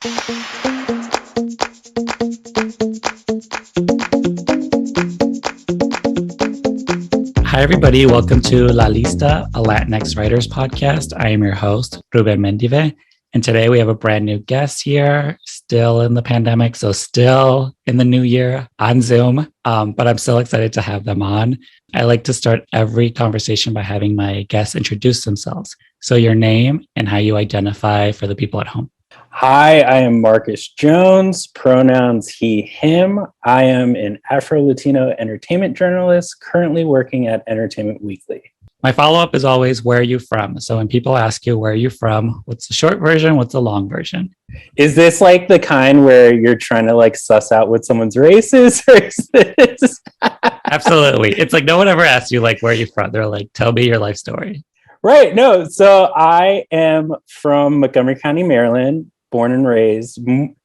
Hi, everybody. Welcome to La Lista, a LatinX writers podcast. I am your host, Ruben Mendive. And today we have a brand new guest here, still in the pandemic, so still in the new year on Zoom. But I'm still excited to have them on. I like to start every conversation by having my guests introduce themselves. So your name and how you identify for the people at home. Hi, I am Marcus Jones, pronouns he, him. I am an Afro-Latino entertainment journalist currently working at Entertainment Weekly. My follow-up is always, where are you from? So when people ask you, where are you from? What's the short version? What's the long version? Is this like the kind where you're trying to like suss out what someone's race is? Or is this? Absolutely. It's like no one ever asks you, like, where are you from? They're like, tell me your life story. Right. No. So I am from Montgomery County, Maryland. Born and raised.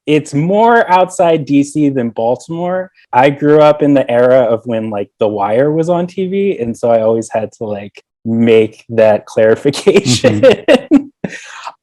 It's more outside DC than Baltimore. I grew up in the era of when like The Wire was on TV. And so I always had to like make that clarification. Mm-hmm.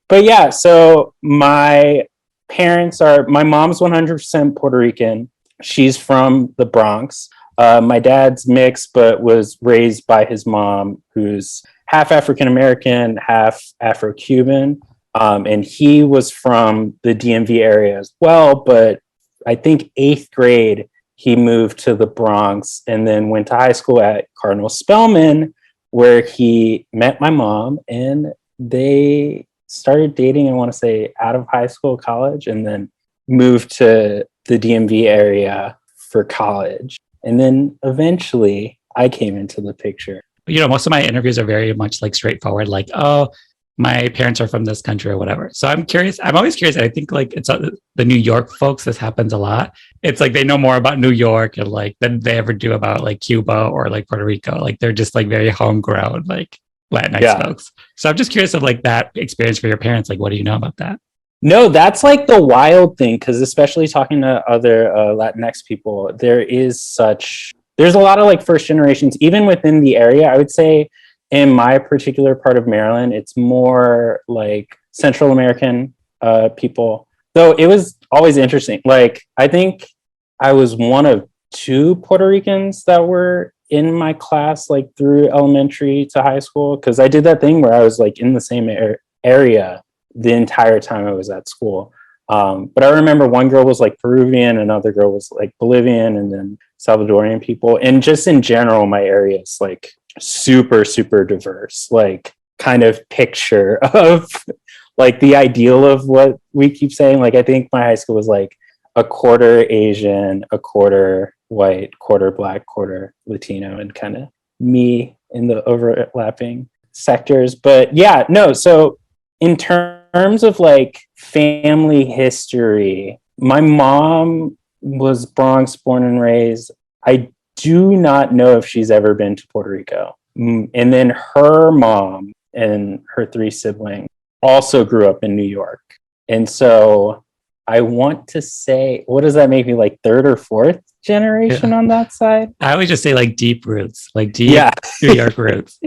But yeah, so my mom's 100% Puerto Rican. She's from the Bronx. My dad's mixed, but was raised by his mom, who's half African-American, half Afro-Cuban. And he was from the DMV area as well, but I think 8th grade, he moved to the Bronx and then went to high school at Cardinal Spellman, where he met my mom and they started dating, I want to say, out of high school, college, and then moved to the DMV area for college. And then eventually I came into the picture. You know, most of my interviews are very much like straightforward, like, oh, my parents are from this country or whatever. So I'm curious. I'm always curious. I think like it's the New York folks, this happens a lot. It's like they know more about New York and like than they ever do about like Cuba or like Puerto Rico. Like they're just like very homegrown, like Latinx folks. So I'm just curious of like that experience for your parents. Like, what do you know about that? No, that's like the wild thing, because especially talking to other Latinx people, there's a lot of like first generations, even within the area. I would say in my particular part of Maryland, it's more like Central American people. Though it was always interesting. Like, I think I was one of 2 Puerto Ricans that were in my class, like through elementary to high school. Because I did that thing where I was like in the same area the entire time I was at school. But I remember one girl was like Peruvian, another girl was like Bolivian, and then Salvadorian people. And just in general, my area is like super, super diverse, like kind of picture of like the ideal of what we keep saying. Like, I think my high school was like a quarter Asian, a quarter white, quarter Black, quarter Latino, and kind of me in the overlapping sectors. But yeah, no. So in terms of like family history, my mom was Bronx born and raised. I do not know if she's ever been to Puerto Rico. And then her mom and her 3 siblings also grew up in New York. And so I want to say, what does that make me, like 3rd or 4th generation on that side? I always just say like deep roots, like deep New York roots.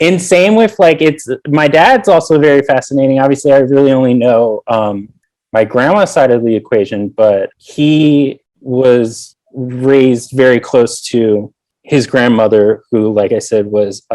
And same with like, my dad's also very fascinating. Obviously, I really only know my grandma's side of the equation, but he was raised very close to his grandmother, who, like I said, was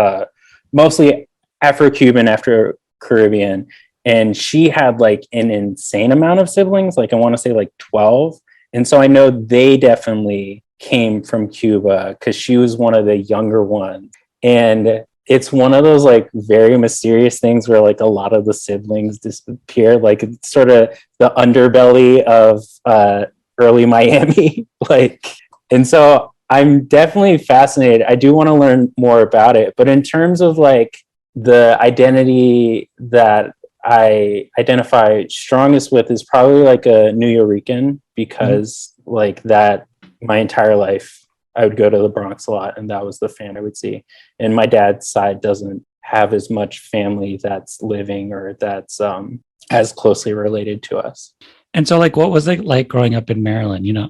mostly Afro-Cuban, Afro-Caribbean. And she had like an insane amount of siblings, like I want to say like 12. And so I know they definitely came from Cuba because she was one of the younger ones. And it's one of those like very mysterious things where like a lot of the siblings disappear, like it's sort of the underbelly of early Miami. And so I'm definitely fascinated. I do want to learn more about it. But in terms of like the identity that I identify strongest with is probably like a New Yorican, because like that my entire life I would go to the Bronx a lot, and that was the fan I would see. And my dad's side doesn't have as much family that's living or that's as closely related to us. And so like, what was it like growing up in Maryland? You know,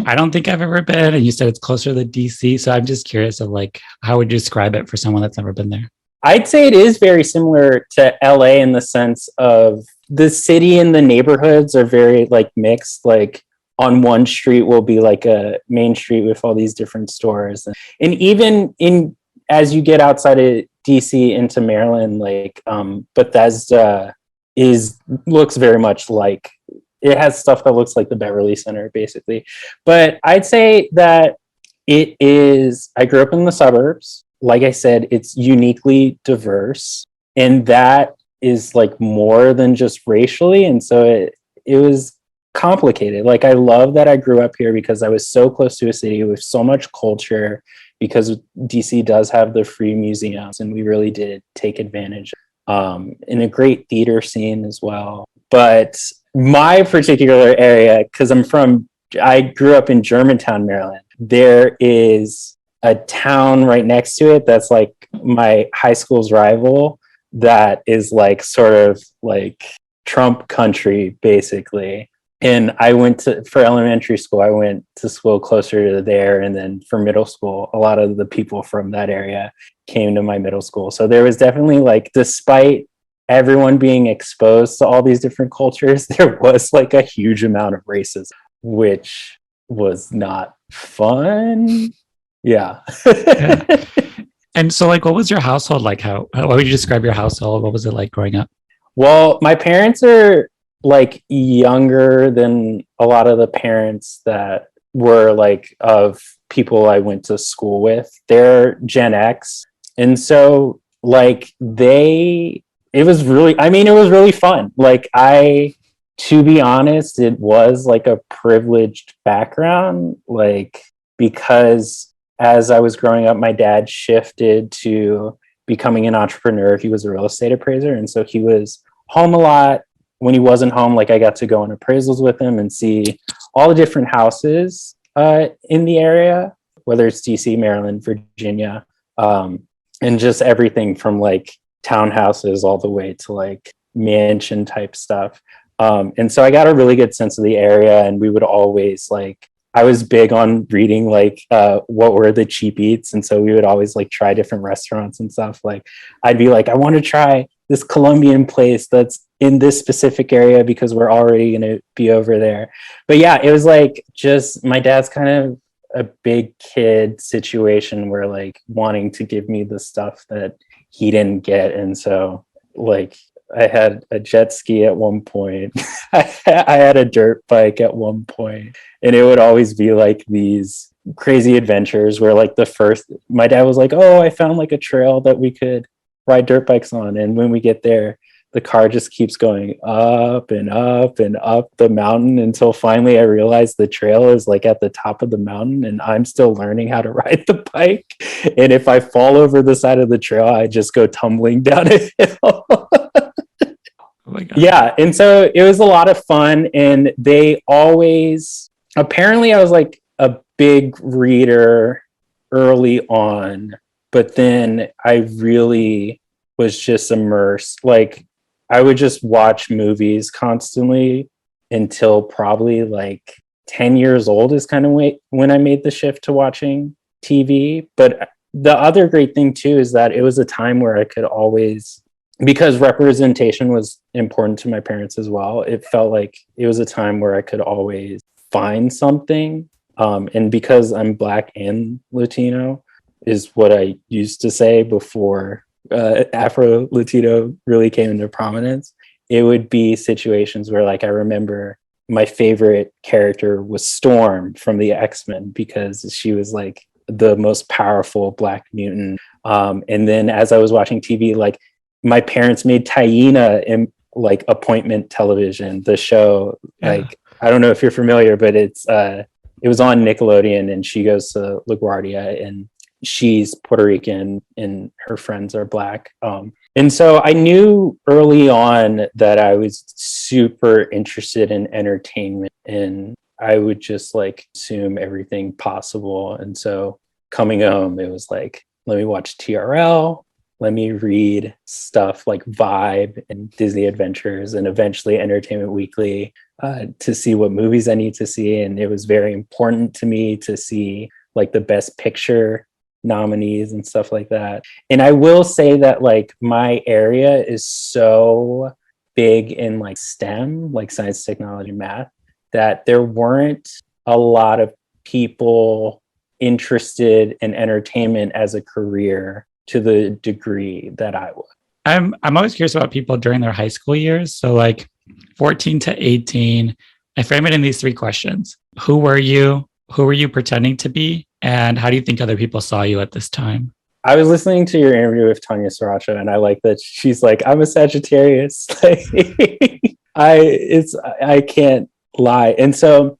I don't think I've ever been, and you said it's closer to DC. So I'm just curious of like, how would you describe it for someone that's never been there? I'd say it is very similar to LA in the sense of the city and the neighborhoods are very like mixed. Like on one street will be like a main street with all these different stores, and even in as you get outside of DC into Maryland, like Bethesda is looks very much like it has stuff that looks like the Beverly Center basically. But I'd say that it is, I grew up in the suburbs. Like I said, it's uniquely diverse, and that is like more than just racially. And so it was complicated. Like I love that I grew up here because I was so close to a city with so much culture, because DC does have the free museums, and we really did take advantage in a great theater scene as well. But my particular area, because I grew up in Germantown, Maryland. There is a town right next to it that's like my high school's rival, that is like sort of like Trump country, basically. And for elementary school, I went to school closer to there. And then for middle school, a lot of the people from that area came to my middle school. So there was definitely like, despite everyone being exposed to all these different cultures, there was like a huge amount of racism, which was not fun. Yeah. Yeah. And so, like, what was your household like? How would you describe your household? What was it like growing up? Well, my parents are like younger than a lot of the parents that were like of people I went to school with. They're Gen X. And so like it was really fun. Like to be honest, it was like a privileged background, like because as I was growing up, my dad shifted to becoming an entrepreneur. He was a real estate appraiser. And so he was home a lot. When he wasn't home, like I got to go on appraisals with him and see all the different houses in the area, whether it's DC, Maryland, Virginia, and just everything from like townhouses all the way to like mansion type stuff. And so I got a really good sense of the area, and we would always like, I was big on reading like what were the cheap eats. And so we would always like try different restaurants and stuff. Like I'd be like, I want to try this Colombian place that's in this specific area because we're already going to be over there. But yeah, it was like just my dad's kind of a big kid situation where like wanting to give me the stuff that he didn't get. And so like I had a jet ski at one point. I had a dirt bike at one point, and it would always be like these crazy adventures where like my dad was like, oh, I found like a trail that we could ride dirt bikes on. And when we get there, the car just keeps going up and up and up the mountain until finally I realized the trail is like at the top of the mountain, and I'm still learning how to ride the bike. And if I fall over the side of the trail, I just go tumbling down a hill. Oh my God. Yeah. And so it was a lot of fun. And apparently I was like a big reader early on, but then I really was just immersed. Like I would just watch movies constantly until probably like 10 years old is kind of when I made the shift to watching TV. But the other great thing too is that it was a time where I could always, because representation was important to my parents as well, it felt like it was a time where I could always find something. And because I'm Black and Latino is what I used to say before Afro-Latino really came into prominence, it would be situations where like I remember my favorite character was Storm from the X-Men because she was like the most powerful Black mutant. And then as I was watching TV, like my parents made Taina in like Appointment Television, the show. Yeah. Like I don't know if you're familiar, but it was on Nickelodeon, and she goes to LaGuardia, and she's Puerto Rican and her friends are Black. And so I knew early on that I was super interested in entertainment, and I would just like consume everything possible. And so coming home, it was like, let me watch TRL. Let me read stuff like Vibe and Disney Adventures and eventually Entertainment Weekly to see what movies I need to see. And it was very important to me to see like the Best Picture nominees and stuff like that. And I will say that like my area is so big in like STEM, like science, technology, math, that there weren't a lot of people interested in entertainment as a career to the degree that I was. I'm always curious about people during their high school years. So like 14 to 18, I frame it in these three questions. Who were you? Who were you pretending to be? And how do you think other people saw you at this time? I was listening to your interview with Tanya Sriracha, and I like that she's like, I'm a Sagittarius. Like, I can't lie. And so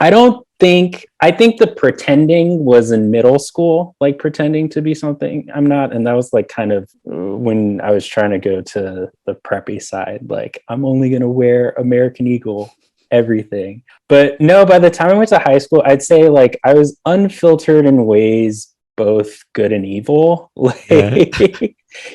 I think the pretending was in middle school, like pretending to be something I'm not. And that was like kind of when I was trying to go to the preppy side, like I'm only going to wear American Eagle everything. But no, by the time I went to high school, I'd say like I was unfiltered in ways both good and evil. Like, Yeah.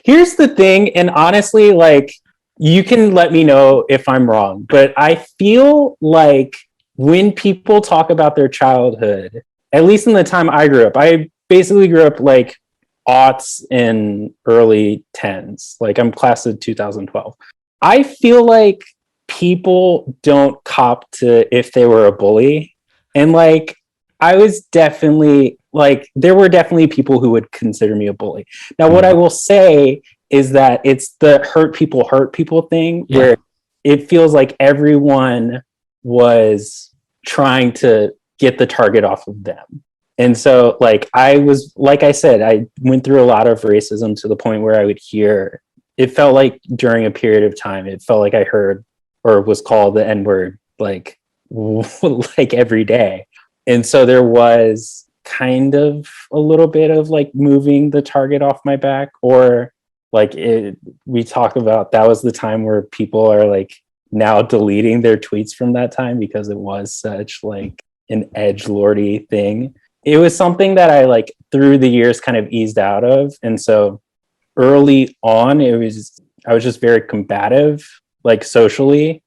here's the thing. And honestly, like, you can let me know if I'm wrong, but I feel like when people talk about their childhood, at least in the time I grew up, I basically grew up like aughts and early tens. Like I'm class of 2012. I feel like people don't cop to if they were a bully. And like, I was definitely like, there were definitely people who would consider me a bully. Now, what I will say is that it's the hurt people thing where it feels like everyone was trying to get the target off of them. And so like I said, I went through a lot of racism to the point where I would hear, it felt like during a period of time, it felt like I heard or was called the N-word like like every day. And so there was kind of a little bit of like moving the target off my back, or like we talk about that was the time where people are like now deleting their tweets from that time because it was such like an edgelordy thing. It was something that I like through the years kind of eased out of. And so early on, I was just very combative, like socially.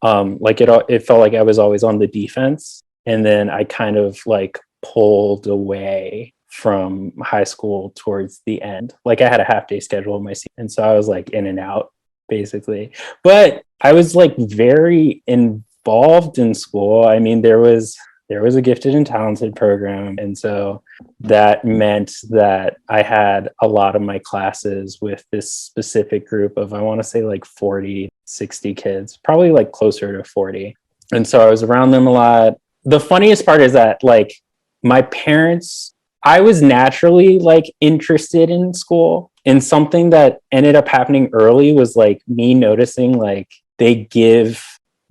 Like it felt like I was always on the defense. And then I kind of like pulled away from high school towards the end. Like I had a half day schedule in my seat. And so I was like in and out basically. But I was like very involved in school. I mean, there was a gifted and talented program. And so that meant that I had a lot of my classes with this specific group of, I want to say like 40, 60 kids, probably like closer to 40. And so I was around them a lot. The funniest part is that like my parents, I was naturally like interested in school, and something that ended up happening early was like me noticing like they give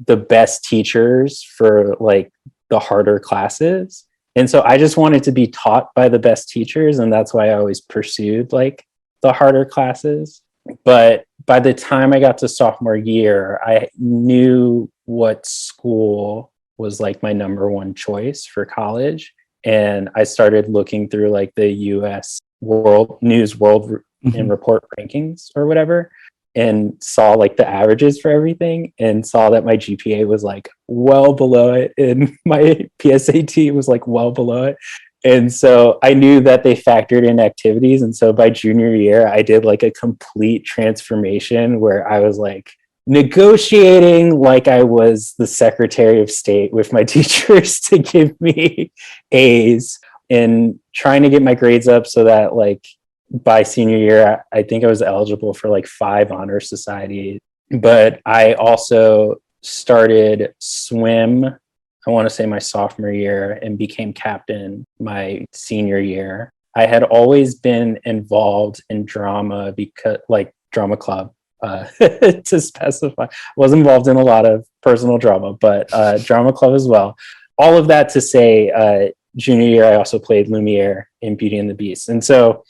the best teachers for like the harder classes. And so I just wanted to be taught by the best teachers. And that's why I always pursued like the harder classes. But by the time I got to sophomore year, I knew what school was like my number one choice for college. And I started looking through like the US World and Report rankings or whatever, and saw like the averages for everything, and saw that my GPA was like well below it, and my PSAT was like well below it. And so I knew that they factored in activities. And so by junior year, I did like a complete transformation where I was like negotiating like I was the Secretary of State with my teachers to give me A's, and trying to get my grades up so that like by senior year, I think I was eligible for like 5 honor societies. But I also started swim, I want to say my sophomore year, and became captain my senior year. I had always been involved in drama, because like drama club, to specify. I was involved in a lot of personal drama, but drama club as well. All of that to say, junior year, I also played Lumiere in Beauty and the Beast. And so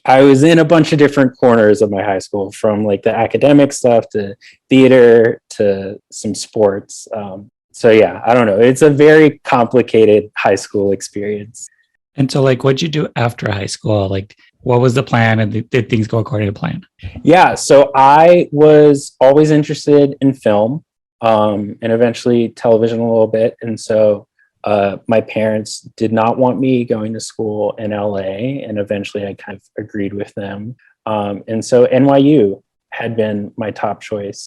I was in a bunch of different corners of my high school, from like the academic stuff to theater to some sports. So yeah, I don't know. It's a very complicated high school experience. And so like, what'd you do after high school? Like, what was the plan, and did things go according to plan? Yeah, so I was always interested in film, and eventually television a little bit. And so my parents did not want me going to school in LA, and eventually I kind of agreed with them. And so NYU had been my top choice.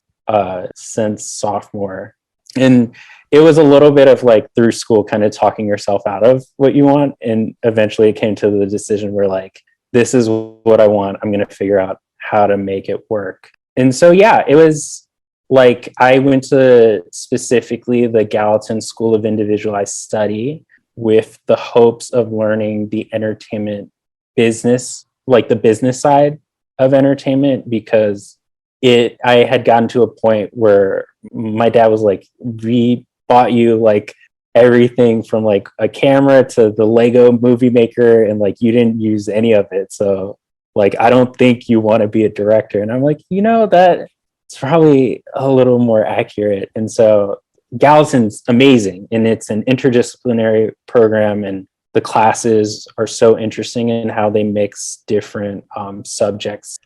since sophomore. And it was a little bit of like through school kind of talking yourself out of what you want. And eventually it came to the decision where like, this is what I want. I'm going to figure out how to make it work. And so, yeah, it was like I went to specifically the Gallatin School of Individualized Study with the hopes of learning the entertainment business, like the business side of entertainment, because I had gotten to a point where my dad was like, we bought you like everything from like a camera to the Lego movie maker, and like you didn't use any of it. So like, I don't think you want to be a director. And I'm like, that's probably a little more accurate. And so Gallatin's amazing, and it's an interdisciplinary program, and the classes are so interesting in how they mix different subjects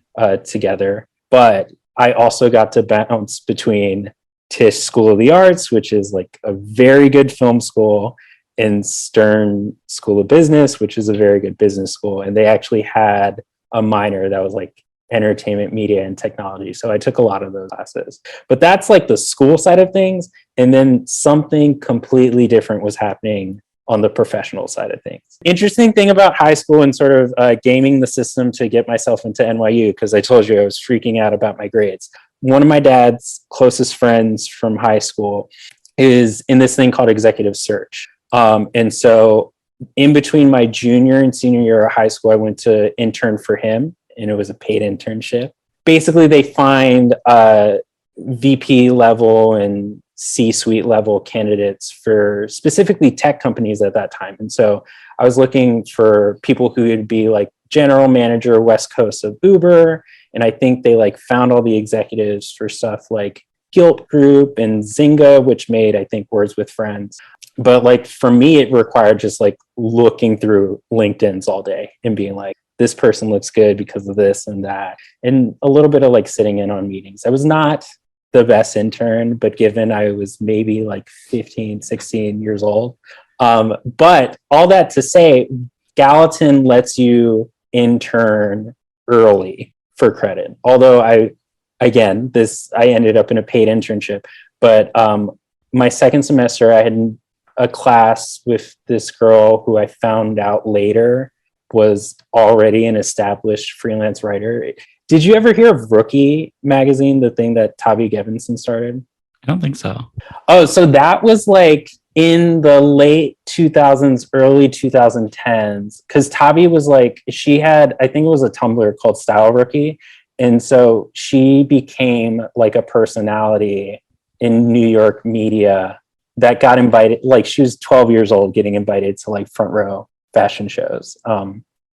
together. But I also got to bounce between Tisch School of the Arts, which is like a very good film school, and Stern School of Business, which is a very good business school. And they actually had a minor that was like entertainment, media, and technology. So I took a lot of those classes. But that's like the school side of things. And then something completely different was happening on the professional side of things. Interesting thing about high school and sort of gaming the system to get myself into NYU, because I told you I was freaking out about my grades. One of my dad's closest friends from high school is in this thing called executive search. And so in between my junior and senior year of high school, I went to intern for him, and it was a paid internship. Basically, they find VP level and C-suite level candidates for specifically tech companies at that time. And so I was looking for people who would be like general manager West Coast of Uber. And I think they like found all the executives for stuff like Gilt Group and Zynga, which made, I think, Words with Friends. But like for me, it required just like looking through LinkedIn's all day and being like, this person looks good because of this and that. And a little bit of like sitting in on meetings. I was not the best intern, but given I was maybe like 15, 16 years old. But all that to say, Gallatin lets you intern early for credit. Although I ended up in a paid internship, but my second semester, I had a class with this girl who I found out later was already an established freelance writer. Did you ever hear of Rookie magazine, the thing that Tavi Gevinson started? I don't think so. Oh, so that was like in the late 2000s, early 2010s, because Tavi was like, she had, I think it was a Tumblr called Style Rookie. And so she became like a personality in New York media that got invited, like she was 12 years old getting invited to like front row fashion shows.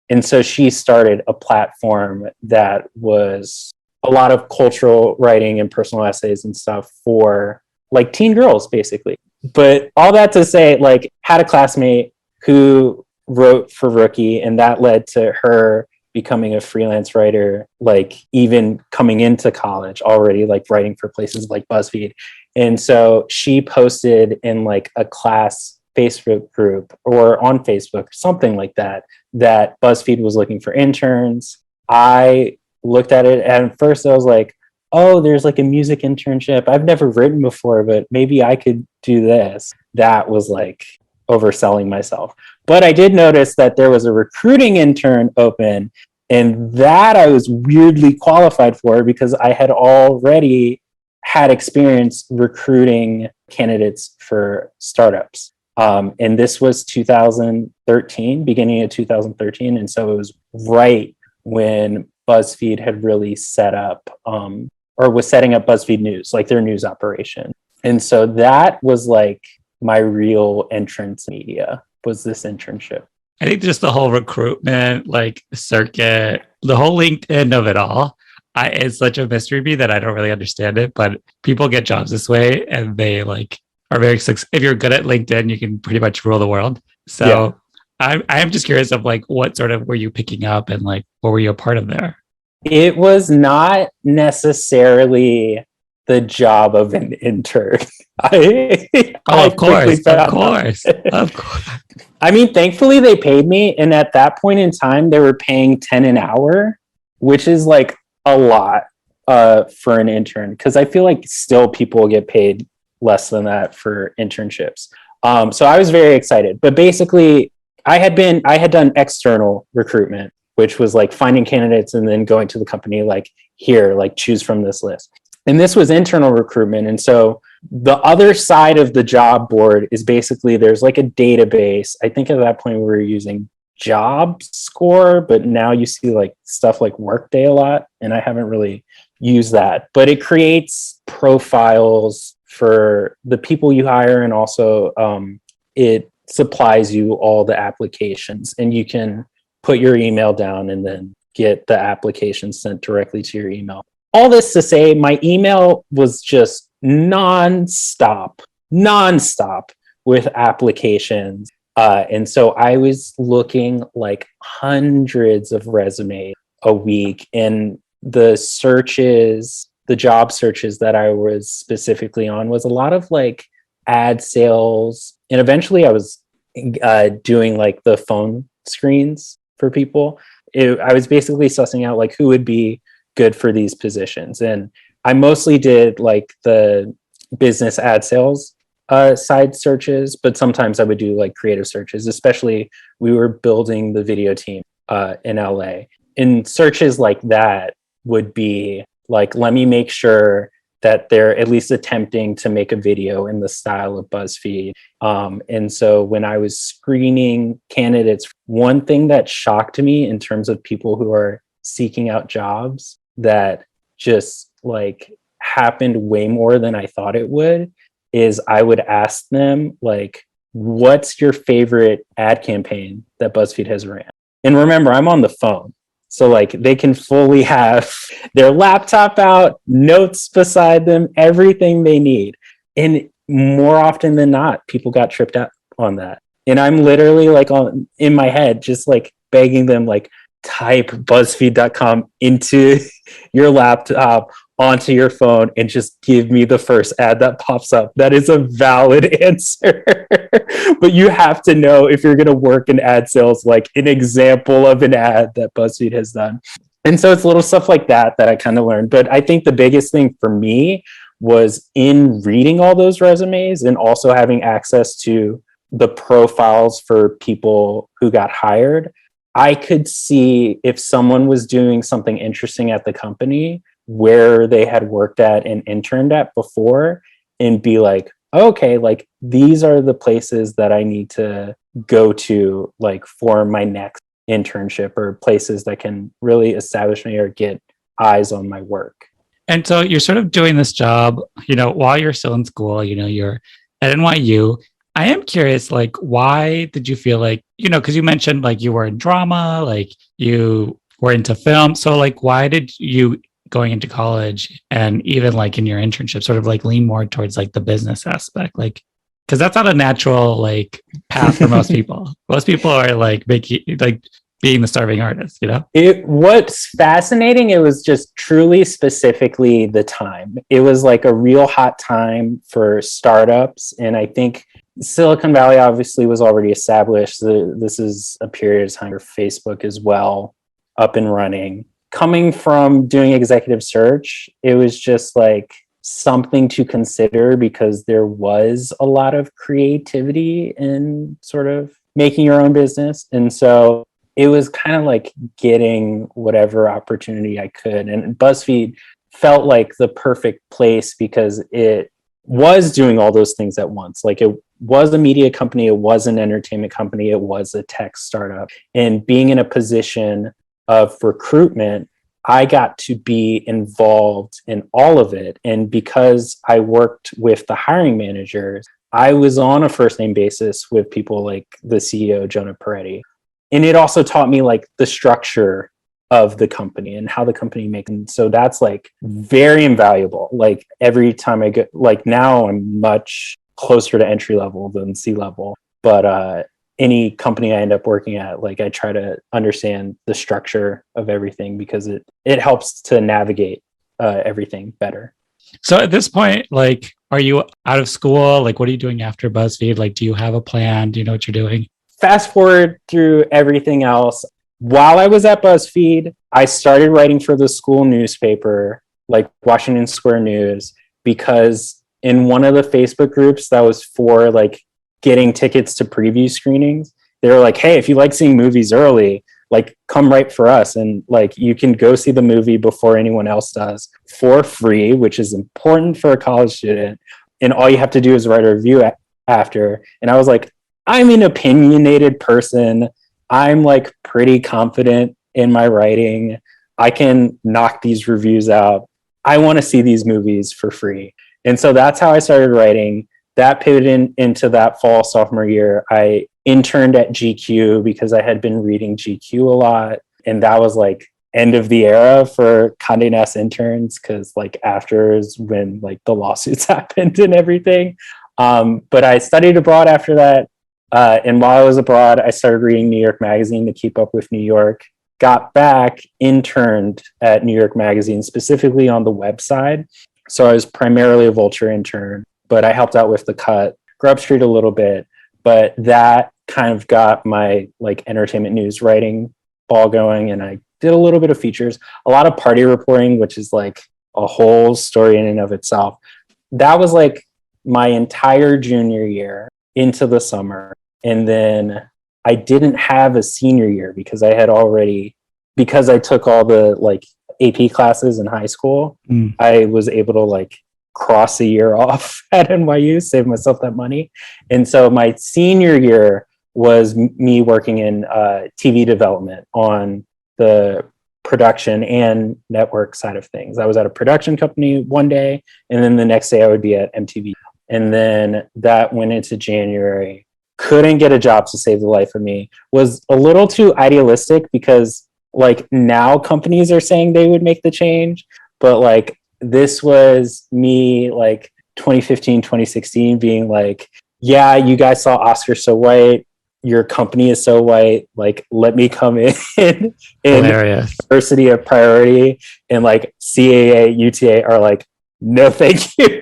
And so she started a platform that was a lot of cultural writing and personal essays and stuff for like teen girls, basically. But all that to say, like, had a classmate who wrote for Rookie, and that led to her becoming a freelance writer, like even coming into college already, like writing for places like BuzzFeed. And so she posted in like a class Facebook group or on Facebook, something like that, that BuzzFeed was looking for interns. I looked at it, and at first I was like, oh, there's like a music internship. I've never written before, but maybe I could do this. That was like overselling myself. But I did notice that there was a recruiting intern open, and that I was weirdly qualified for because I had already had experience recruiting candidates for startups. And this was 2013, beginning of 2013. And so it was right when BuzzFeed had really set up, or was setting up BuzzFeed News, like their news operation. And so that was like my real entrance media, was this internship. I think just the whole recruitment, like circuit, the whole LinkedIn of it all, it's such a mystery to me that I don't really understand it. But people get jobs this way, and they like are very successful. If you're good at LinkedIn, you can pretty much rule the world. So yeah. I'm just curious of like what sort of were you picking up, and like what were you a part of there? It was not necessarily the job of an intern. Of course. I mean, thankfully they paid me. And at that point in time, they were paying 10 an hour, which is like a lot for an intern, because I feel like still people get paid less than that for internships. So I was very excited. But basically, I had done external recruitment, which was like finding candidates and then going to the company like, here, like choose from this list. And this was internal recruitment. And so the other side of the job board is basically there's like a database. I think at that point we were using Job Score, but now you see like stuff like Workday a lot, and I haven't really used that. But it creates profiles for the people you hire, and also it supplies you all the applications, and you can put your email down and then get the application sent directly to your email. All this to say, my email was just nonstop with applications. And so I was looking like hundreds of resumes a week, and the job searches that I was specifically on was a lot of like ad sales. And eventually I was doing like the phone screens for people. I was basically sussing out like who would be good for these positions. And I mostly did like the business ad sales side searches, but sometimes I would do like creative searches, especially we were building the video team in LA. And searches like that would be like, let me make sure that they're at least attempting to make a video in the style of BuzzFeed. And so when I was screening candidates, one thing that shocked me in terms of people who are seeking out jobs that just like happened way more than I thought it would is I would ask them like, what's your favorite ad campaign that BuzzFeed has ran? And remember, I'm on the phone. So like they can fully have their laptop out, notes beside them, everything they need. And more often than not, people got tripped up on that. And I'm literally like in my head, just like begging them, like type BuzzFeed.com into your laptop, onto your phone, and just give me the first ad that pops up. That is a valid answer. But you have to know if you're going to work in ad sales, like an example of an ad that BuzzFeed has done. And so it's little stuff like that I kind of learned. But I think the biggest thing for me was in reading all those resumes and also having access to the profiles for people who got hired. I could see if someone was doing something interesting at the company where they had worked at and interned at before, and be like, okay, like these are the places that I need to go to like for my next internship, or places that can really establish me or get eyes on my work. And so you're sort of doing this job, while you're still in school, you're at NYU. I am curious, like, why did you feel like, because you mentioned like you were in drama, like you were into film. So like, why did you going into college and even like in your internship sort of like lean more towards like the business aspect? Like, because that's not a natural like path for most people. Most people are like being the starving artist, What's fascinating, it was just truly specifically the time. It was like a real hot time for startups. And I think Silicon Valley obviously was already established. This is a period of time where Facebook is well up and running. Coming from doing executive search, it was just like something to consider, because there was a lot of creativity in sort of making your own business. And so it was kind of like getting whatever opportunity I could. And BuzzFeed felt like the perfect place because it was doing all those things at once. Like it was a media company, it was an entertainment company, it was a tech startup. And being in a position of recruitment, I got to be involved in all of it. And because I worked with the hiring managers, I was on a first name basis with people like the CEO, Jonah Peretti. And it also taught me like the structure of the company and how the company makes. And so that's like very invaluable. Like every time I get, like now I'm much closer to entry level than C-level, but any company I end up working at, like I try to understand the structure of everything, because it helps to navigate everything better. So at this point, like, are you out of school? Like, what are you doing after BuzzFeed? Like, do you have a plan? Do you know what you're doing? Fast forward through everything else. While I was at BuzzFeed, I started writing for the school newspaper. like Washington Square News, because in one of the Facebook groups that was for like getting tickets to preview screenings, they were like, hey, if you like seeing movies early, like come right for us, and like you can go see the movie before anyone else does for free, which is important for a college student, and all you have to do is write a review after. And I was like, I'm an opinionated person, I'm like pretty confident in my writing, I can knock these reviews out, I want to see these movies for free. And so that's how I started writing. That pivoted into that fall sophomore year. I interned at GQ because I had been reading GQ a lot. And that was like end of the era for Condé Nast interns, because like after is when like the lawsuits happened and everything. But I studied abroad after that. And while I was abroad, I started reading New York Magazine to keep up with New York. Got back, interned at New York Magazine, specifically on the web side. So I was primarily a Vulture intern, but I helped out with the cut, Grub Street a little bit. But that kind of got my like entertainment news writing ball going. And I did a little bit of features, a lot of party reporting, which is like a whole story in and of itself. That was like my entire junior year into the summer. And then I didn't have a senior year because I took all the like AP classes in high school. I was able to like cross a year off at NYU, save myself that money. And so my senior year was me working in TV development on the production and network side of things. I was at a production company one day, and then the next day I would be at MTV. And then that went into January. Couldn't get a job to save the life of me. Was a little too idealistic, because like now companies are saying they would make the change, but like this was me like 2015, 2016 being like, yeah, you guys saw Oscar So White, your company is so white, like let me come in diversity of priority. And like CAA, UTA are like, no thank you.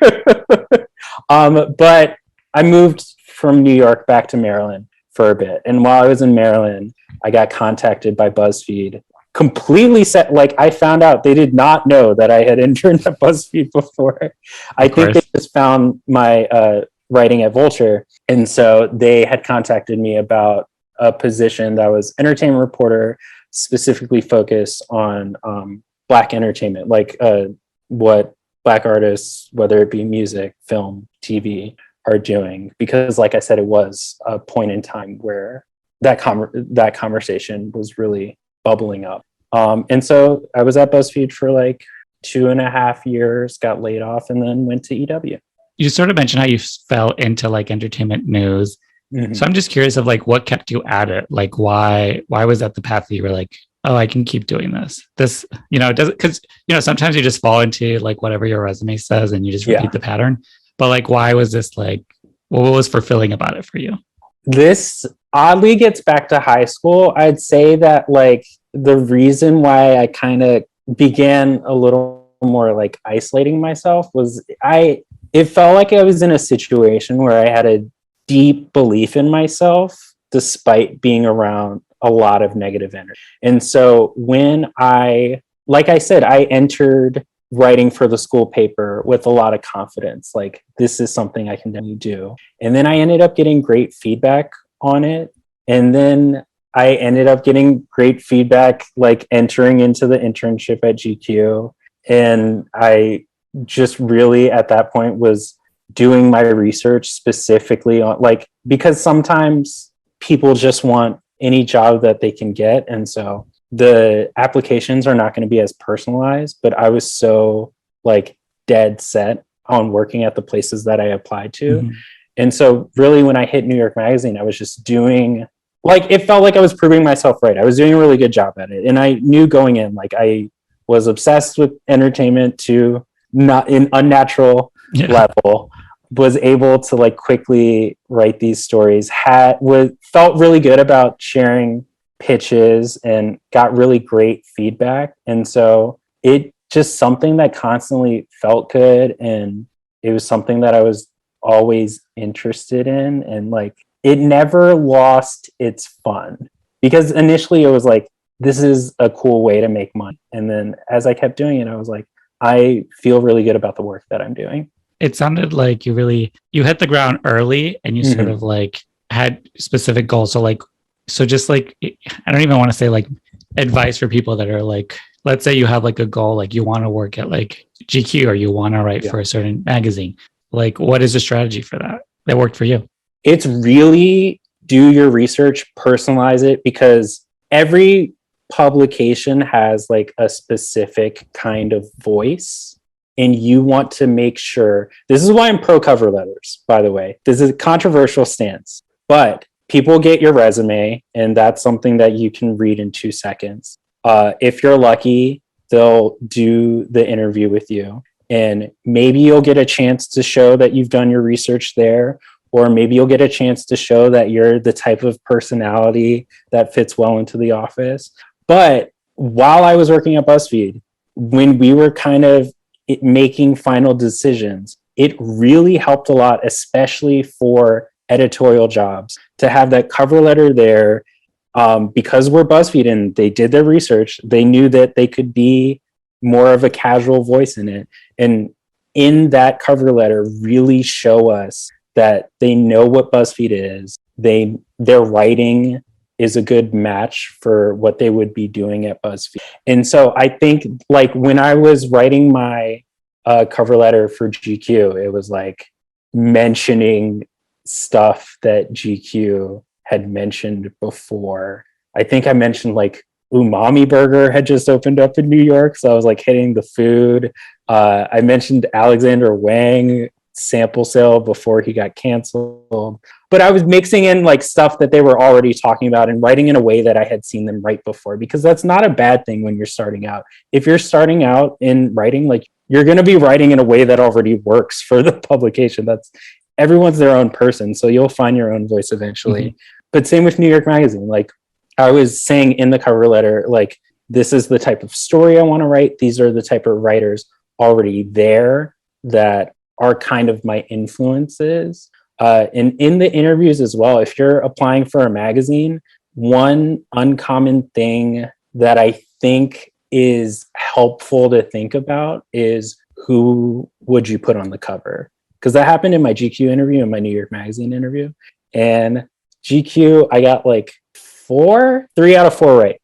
But I moved from New York back to Maryland for a bit. And while I was in Maryland, I got contacted by BuzzFeed. Completely set, like I found out they did not know that I had interned at BuzzFeed before. I think they just found my writing at Vulture. And so they had contacted me about a position that was entertainment reporter, specifically focused on Black entertainment, like what Black artists, whether it be music, film, TV, are doing. Because like I said, it was a point in time where that conversation was really bubbling up. And so I was at BuzzFeed for like 2.5 years, got laid off, and then went to EW. You sort of mentioned how you fell into like entertainment news. Mm-hmm. So I'm just curious of like what kept you at it? Like why was that the path that you were like, oh, I can keep doing this? This, it doesn't, because, sometimes you just fall into like whatever your resume says and you just repeat the pattern. But like, why was this like, what was fulfilling about it for you? This oddly gets back to high school. I'd say that like the reason why I kind of began a little more like isolating myself was it felt like I was in a situation where I had a deep belief in myself despite being around a lot of negative energy. And so when like I said, I entered writing for the school paper with a lot of confidence, like this is something I can definitely do. And then I ended up getting great feedback on it. And then I ended up getting great feedback, like entering into the internship at GQ. And I just really at that point was doing my research specifically on like, because sometimes people just want any job that they can get. And so the applications are not going to be as personalized, but I was so like dead set on working at the places that I applied to. Mm-hmm. And so really when I hit New York Magazine, I was just doing like, it felt like I was proving myself right. I was doing a really good job at it. And I knew going in, like I was obsessed with entertainment to not in unnatural level, was able to like quickly write these stories, felt really good about sharing pitches and got really great feedback. And so it just something that constantly felt good. And it was something that I was always interested in. And like, it never lost its fun, because initially it was like, this is a cool way to make money. And then as I kept doing it, I was like, I feel really good about the work that I'm doing. It sounded like you hit the ground early and you sort of like had specific goals. So just like, I don't even want to say like advice for people that are like, let's say you have like a goal, like you want to work at like GQ or you want to write for a certain magazine. Like, what is the strategy for that worked for you? It's really do your research, personalize it, because every publication has like a specific kind of voice. And you want to make sure, this is why I'm pro cover letters, by the way. This is a controversial stance, but people get your resume and that's something that you can read in 2 seconds. If you're lucky, they'll do the interview with you and maybe you'll get a chance to show that you've done your research there, or maybe you'll get a chance to show that you're the type of personality that fits well into the office. But while I was working at BuzzFeed, when we were kind of making final decisions, it really helped a lot, especially for editorial jobs, to have that cover letter there. Because we're BuzzFeed and they did their research, they knew that they could be more of a casual voice in it. And in that cover letter, really show us that they know what BuzzFeed is. Their writing is a good match for what they would be doing at BuzzFeed. And so I think like when I was writing my cover letter for GQ, it was like mentioning stuff that GQ had mentioned before. I think I mentioned like Umami Burger had just opened up in New York. So I was like hitting the food. I mentioned Alexander Wang sample sale before he got canceled. But I was mixing in like stuff that they were already talking about and writing in a way that I had seen them write before, because that's not a bad thing when you're starting out. If you're starting out in writing, like you're going to be writing in a way that already works for the publication. Everyone's their own person. So you'll find your own voice eventually. But same with New York Magazine. Like I was saying in the cover letter, like this is the type of story I want to write. These are the type of writers already there that are kind of my influences. And in the interviews as well, if you're applying for a magazine, one uncommon thing that I think is helpful to think about is who would you put on the cover? Because that happened in my GQ interview and my New York Magazine interview. And GQ, I got like 3 out of 4 right,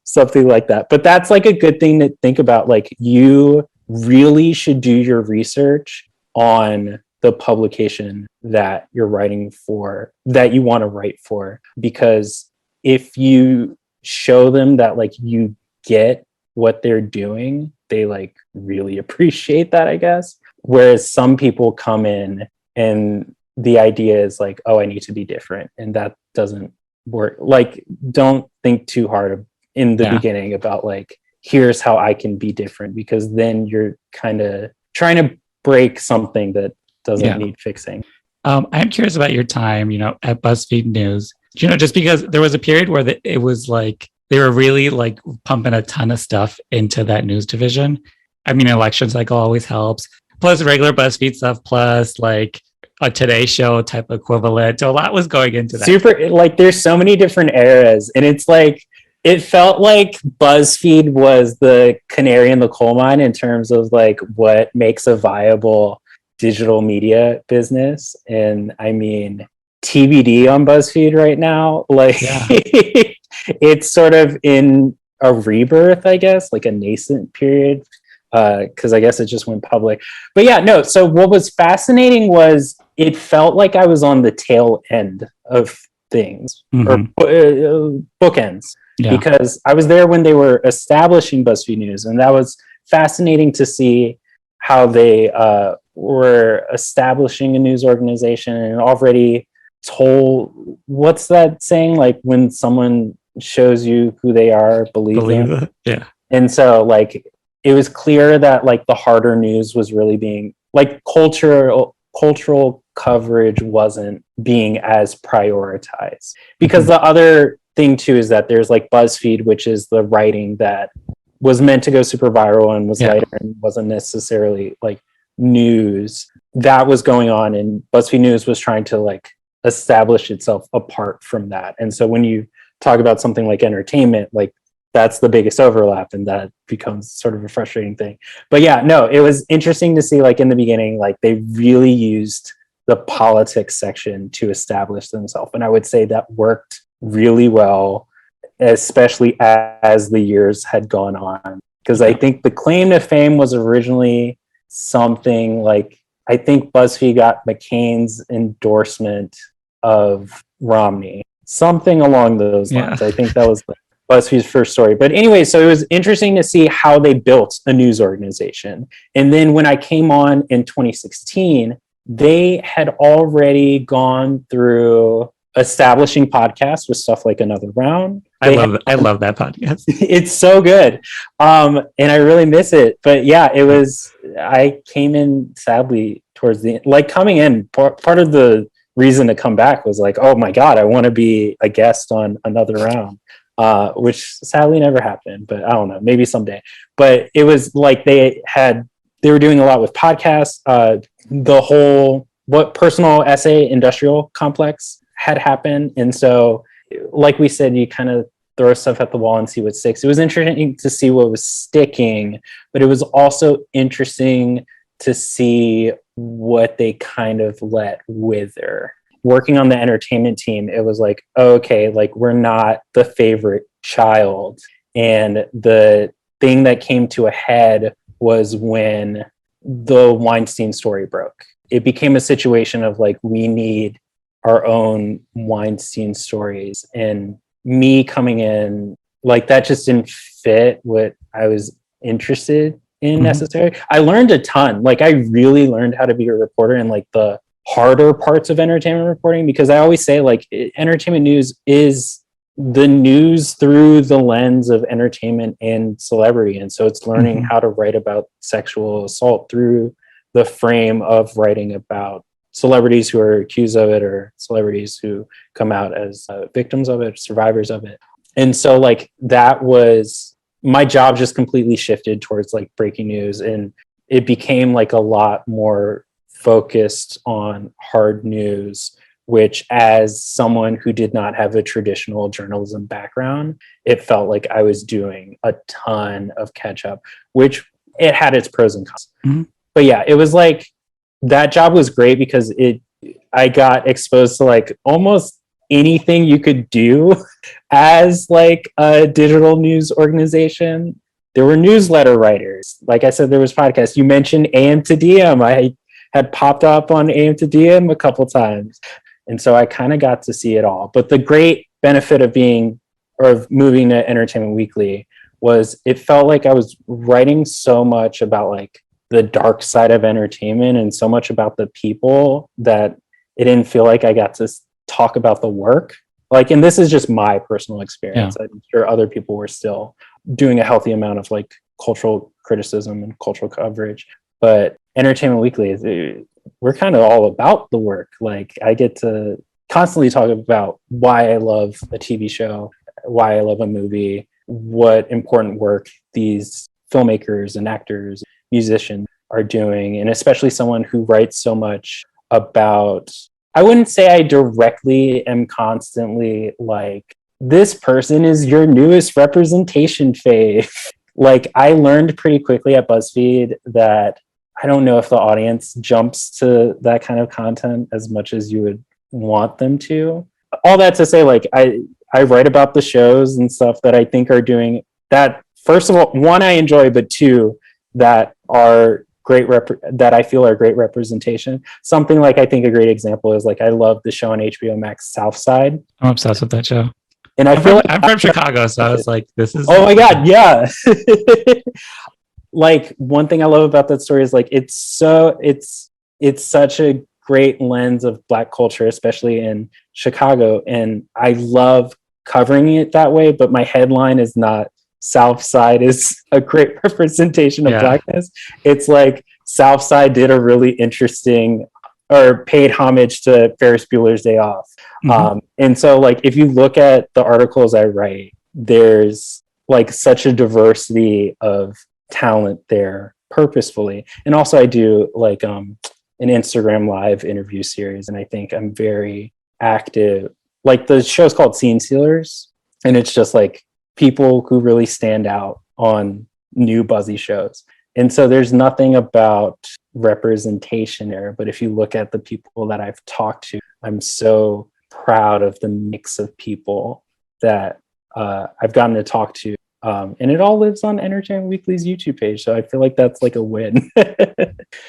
something like that. But that's like a good thing to think about. Like you really should do your research on the publication that you're writing for, that you want to write for. Because if you show them that like you get what they're doing, they like really appreciate that, I guess. Whereas some people come in and the idea is like, oh, I need to be different. And that doesn't work. Like, don't think too hard in the beginning about like, here's how I can be different, because then you're kind of trying to break something that doesn't need fixing. I'm curious about your time, at BuzzFeed News, just because there was a period where it was like, they were really like pumping a ton of stuff into that news division. I mean, election cycle always helps, plus regular BuzzFeed stuff, plus like a Today Show type equivalent. So a lot was going into that. Super, like there's so many different eras, and it's like, it felt like BuzzFeed was the canary in the coal mine in terms of like what makes a viable digital media business. And I mean, TBD on BuzzFeed right now, like it's sort of in a rebirth, I guess, like a nascent period, because I guess it just went public. But yeah, no. So what was fascinating was it felt like I was on the tail end of things, or bookends. Because I was there when they were establishing BuzzFeed News, and that was fascinating to see how they were establishing a news organization and already told, what's that saying? Like when someone shows you who they are, believe them. It. Yeah. And so like it was clear that like the harder news was really being like cultural coverage wasn't being as prioritized, because the other thing too is that there's like BuzzFeed, which is the writing that was meant to go super viral and was lighter and wasn't necessarily like news that was going on, and BuzzFeed News was trying to like establish itself apart from that. And so when you talk about something like entertainment, like that's the biggest overlap, and that becomes sort of a frustrating thing. But yeah, no, it was interesting to see, like, in the beginning, like, they really used the politics section to establish themselves, and I would say that worked really well, especially as the years had gone on, because I think the claim to fame was originally something like, I think BuzzFeed got McCain's endorsement of Romney, something along those lines. I think that was BuzzFeed's first story. But anyway, so it was interesting to see how they built a news organization. And then when I came on in 2016, they had already gone through establishing podcasts with stuff like Another Round. I love that podcast. It's so good. And I really miss it. But yeah, I came in sadly towards the end, like coming in, part of the reason to come back was like, oh my God, I want to be a guest on Another Round, which sadly never happened, but I don't know, maybe someday. But it was like they were doing a lot with podcasts. The whole personal essay industrial complex had happened. And so, like we said, you kind of throw stuff at the wall and see what sticks. It was interesting to see what was sticking, but it was also interesting to see what they kind of let wither. Working on the entertainment team, it was like, okay, like, we're not the favorite child. And the thing that came to a head was when the Weinstein story broke. It became a situation of like, we need our own Weinstein stories. And me coming in, like, that just didn't fit what I was interested in necessarily. I learned a ton. Like, I really learned how to be a reporter and like the harder parts of entertainment reporting, because I always say, like, entertainment news is the news through the lens of entertainment and celebrity. And so it's learning how to write about sexual assault through the frame of writing about celebrities who are accused of it, or celebrities who come out as victims of it, survivors of it. And so, like, that was my job, just completely shifted towards like breaking news, and it became like a lot more focused on hard news, which, as someone who did not have a traditional journalism background, it felt like I was doing a ton of catch up, which it had its pros and cons. But yeah, it was like, that job was great because I got exposed to like almost anything you could do as like a digital news organization. There were newsletter writers. Like I said, there was podcasts. You mentioned AM to DM. I had popped up on AM to DM a couple times. And so I kind of got to see it all. But the great benefit of moving to Entertainment Weekly was it felt like I was writing so much about like the dark side of entertainment and so much about the people that it didn't feel like I got to talk about the work. Like, and this is just my personal experience. Yeah. I'm sure other people were still doing a healthy amount of like cultural criticism and cultural coverage, but Entertainment Weekly, we're kind of all about the work. Like, I get to constantly talk about why I love a TV show, why I love a movie, what important work these filmmakers and actors, musicians are doing, and especially someone who writes so much about, I wouldn't say I directly am constantly like, this person is your newest representation fave. Like, I learned pretty quickly at BuzzFeed that I don't know if the audience jumps to that kind of content as much as you would want them to. All that to say, like, I write about the shows and stuff that I think are doing that. First of all, one, I enjoy, but two, that are great, that I feel are great representation. Something like, I think a great example is like, I love the show on HBO Max, South Side. I'm obsessed with that show. And I'm from Chicago, so I was like, this is... Oh my God, yeah. Like, one thing I love about that story is like, it's such a great lens of Black culture, especially in Chicago. And I love covering it that way, but my headline is not South Side is a great representation of Blackness. It's like, South Side did a really interesting, or paid homage to Ferris Bueller's Day Off. And so, like, if you look at the articles I write, there's like such a diversity of talent there purposefully. And also I do like an Instagram live interview series, and I think I'm very active. Like, the show's called Scene Stealers, and it's just like people who really stand out on new buzzy shows. And so there's nothing about representation there. But if you look at the people that I've talked to, I'm so proud of the mix of people that I've gotten to talk to. And it all lives on Entertainment Weekly's YouTube page. So I feel like that's like a win.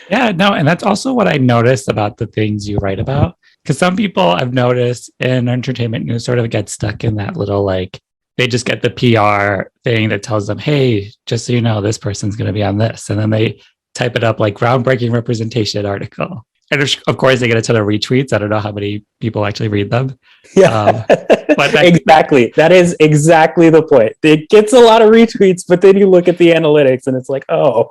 Yeah, no, and that's also what I noticed about the things you write about. Because some people I've noticed in entertainment news sort of get stuck in that little like, they just get the PR thing that tells them, hey, just so you know, this person's going to be on this. And then they type it up like groundbreaking representation article. And of course, they get a ton of retweets. I don't know how many people actually read them. Yeah, but exactly. That is exactly the point. It gets a lot of retweets, but then you look at the analytics and it's like, oh.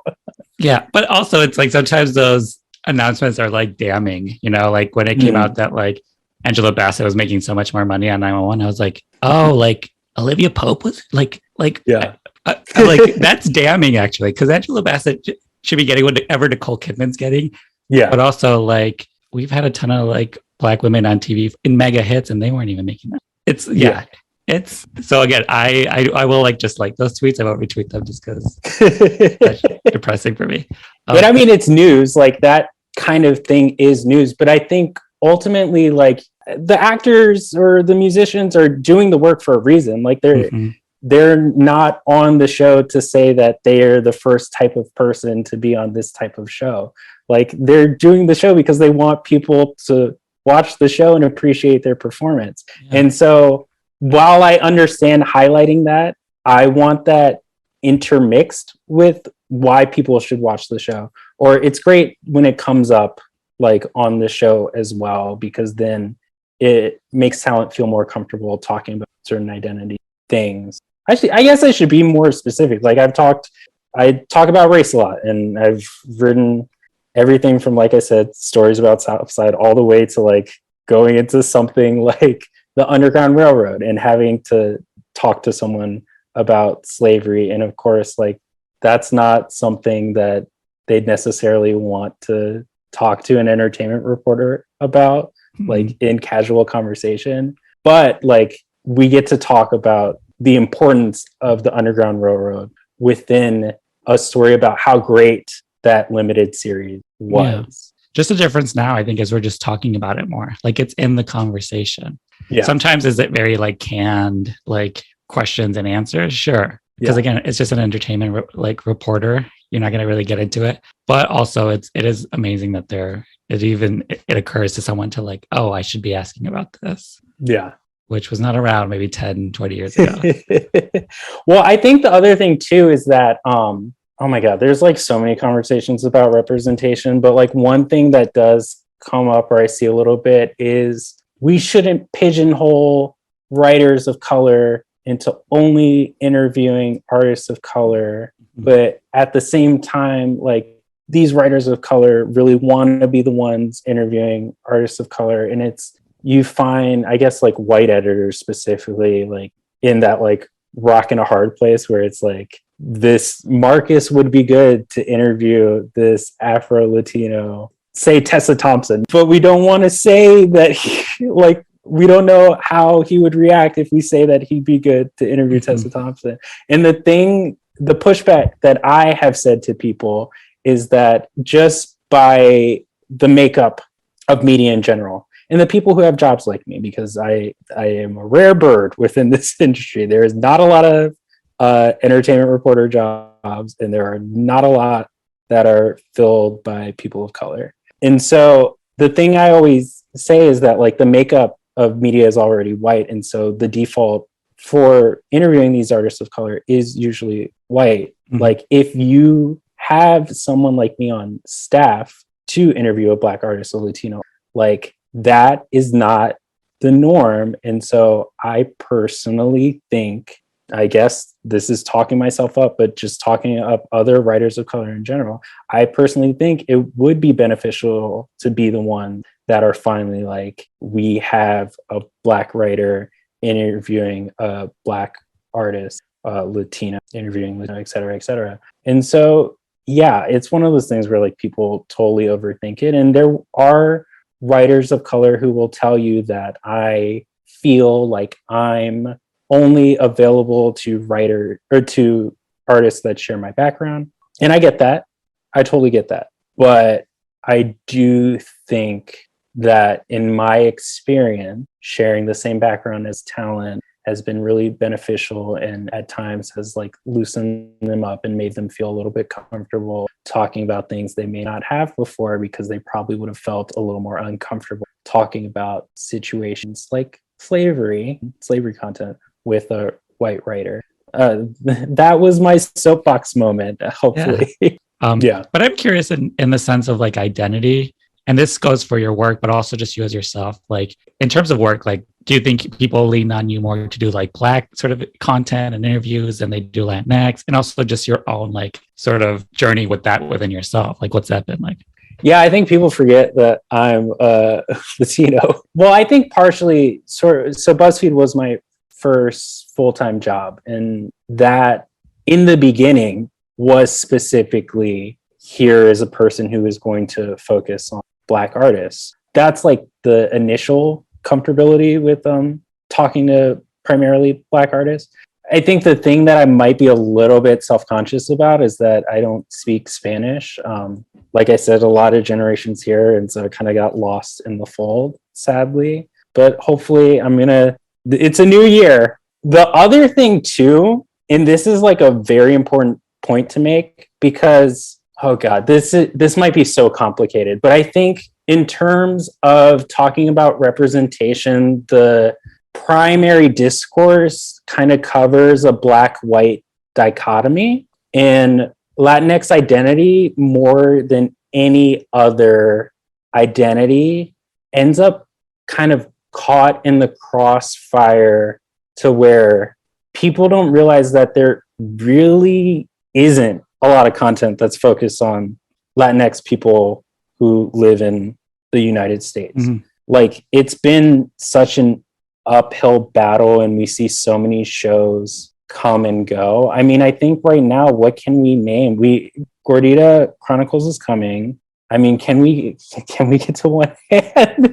Yeah, but also it's like sometimes those announcements are like damning, you know, like when it came out that like Angela Bassett was making so much more money on 911, I was like, oh, like Olivia Pope was like, yeah, like that's damning actually, because Angela Bassett should be getting whatever Nicole Kidman's getting. Yeah, but also like we've had a ton of like Black women on TV in mega hits, and they weren't even making that. It's it's so again, I will like just like those tweets. I won't retweet them just because that's depressing for me. But I mean, it's news. Like that kind of thing is news. But I think ultimately, like the actors or the musicians are doing the work for a reason. Like they're not on the show to say that they're the first type of person to be on this type of show. Like they're doing the show because they want people to watch the show and appreciate their performance. Yeah. And so while I understand highlighting that, I want that intermixed with why people should watch the show. Or it's great when it comes up like on the show as well, because then it makes talent feel more comfortable talking about certain identity things. Actually, I guess I should be more specific. Like I talk about race a lot, and I've written everything from, like I said, stories about Southside all the way to like going into something like the Underground Railroad and having to talk to someone about slavery. And of course, like that's not something that they'd necessarily want to talk to an entertainment reporter about, like in casual conversation. But like we get to talk about the importance of the Underground Railroad within a story about how great that limited series was. Yeah. Just the difference now, I think, is we're just talking about it more. Like it's in the conversation. Yeah. Sometimes is it very like canned, like questions and answers? Sure. Because again, it's just an entertainment like reporter. You're not going to really get into it. But also it is amazing that it occurs to someone to like, oh, I should be asking about this. Yeah. Which was not around maybe 10, 20 years ago. Well, I think the other thing too is that, oh my God, there's like so many conversations about representation, but like one thing that does come up or I see a little bit is we shouldn't pigeonhole writers of color into only interviewing artists of color. But at the same time, like these writers of color really want to be the ones interviewing artists of color. And you find, I guess, like white editors specifically, like in that like rock and a hard place where it's like, this Marcus would be good to interview this Afro-Latino, say Tessa Thompson, but we don't want to say that like, we don't know how he would react if we say that he'd be good to interview Tessa Thompson. And the pushback that I have said to people is that just by the makeup of media in general, and the people who have jobs like me, because I am a rare bird within this industry, there is not a lot of entertainment reporter jobs, and there are not a lot that are filled by people of color. And so the thing I always say is that like the makeup of media is already white, and so the default for interviewing these artists of color is usually white. Like if you have someone like me on staff to interview a Black artist, a Latino, like that is not the norm. And so I personally think, I guess this is talking myself up, but just talking up other writers of color in general, I personally think it would be beneficial to be the one that are finally like, we have a Black writer interviewing a Black artist, Latina interviewing Latino, et cetera, et cetera. And so, yeah, it's one of those things where like people totally overthink it. And there are writers of color who will tell you that I feel like I'm only available to writer or to artists that share my background. And I get that. I totally get that. But I do think that in my experience, sharing the same background as talent has been really beneficial, and at times has like loosened them up and made them feel a little bit comfortable talking about things they may not have before, because they probably would have felt a little more uncomfortable talking about situations like slavery content with a white writer. That was my soapbox moment, hopefully. Yeah. But I'm curious in the sense of like identity, and this goes for your work, but also just you as yourself. Like in terms of work, like, do you think people lean on you more to do like Black sort of content and interviews than they do Latinx? And also just your own like sort of journey with that within yourself. Like, what's that been like? Yeah, I think people forget that I'm Latino. Well, I think partially so BuzzFeed was my first full-time job, and that in the beginning was specifically, here is a person who is going to focus on Black artists. That's like the initial comfortability with talking to primarily Black artists. I think the thing that I might be a little bit self-conscious about is that I don't speak Spanish. Like I said, a lot of generations here, and so I kind of got lost in the fold, sadly. But hopefully it's a new year. The other thing too, and this is like a very important point to make, because, oh God, this might be so complicated, but I think in terms of talking about representation, the primary discourse kind of covers a Black-white dichotomy, and Latinx identity, more than any other identity, ends up kind of caught in the crossfire to where people don't realize that there really isn't a lot of content that's focused on Latinx people who live in the United States. Mm-hmm. Like, it's been such an uphill battle, and we see so many shows come and go. I mean, I think right now, what can we name? Gordita Chronicles is coming. I mean, can we get to one hand?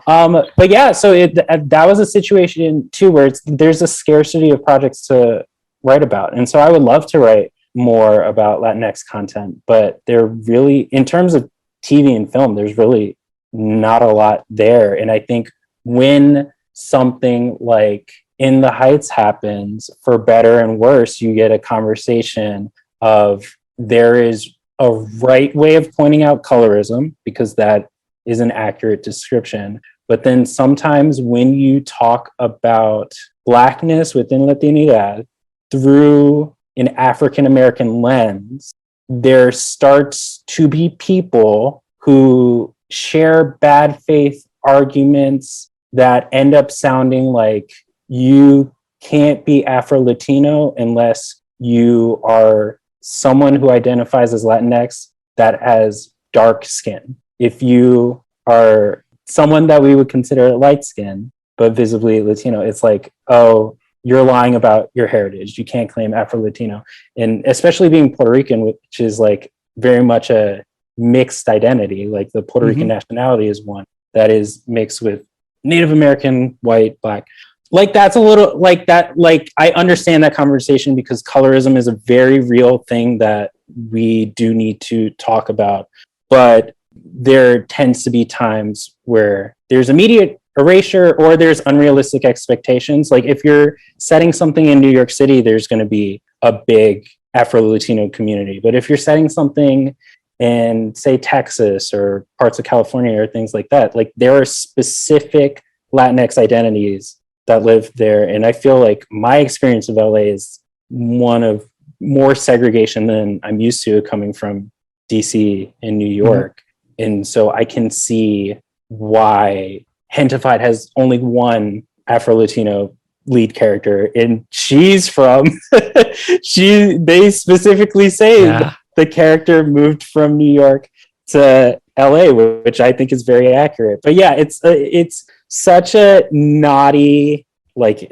But yeah, so that was a situation too where there's a scarcity of projects to write about, and so I would love to write more about Latinx content, but there really, in terms of TV and film, there's really not a lot there. And I think when something like In the Heights happens, for better and worse, you get a conversation of, there is a right way of pointing out colorism, because that is an accurate description. But then sometimes when you talk about Blackness within Latinidad through an African-American lens, there starts to be people who share bad faith arguments that end up sounding like, you can't be Afro-Latino unless you are someone who identifies as Latinx that has dark skin. If you are someone that we would consider light skin, but visibly Latino, it's like, oh, you're lying about your heritage. You can't claim Afro-Latino. And especially being Puerto Rican, which is like very much a mixed identity, like the Puerto Rican nationality is one that is mixed with Native American, white, Black. Like, that's a little like that. Like, I understand that conversation, because colorism is a very real thing that we do need to talk about. But there tends to be times where there's immediate erasure, or there's unrealistic expectations. Like, if you're setting something in New York City, there's going to be a big Afro-Latino community. But if you're setting something in, say, Texas or parts of California or things like that, like, there are specific Latinx identities that live there. And I feel like my experience of LA is one of more segregation than I'm used to, coming from DC and New York. And so I can see why Hentified has only one Afro-Latino lead character, and she's from they specifically say the character moved from New York to LA, which I think is very accurate. But yeah, it's such a naughty, like,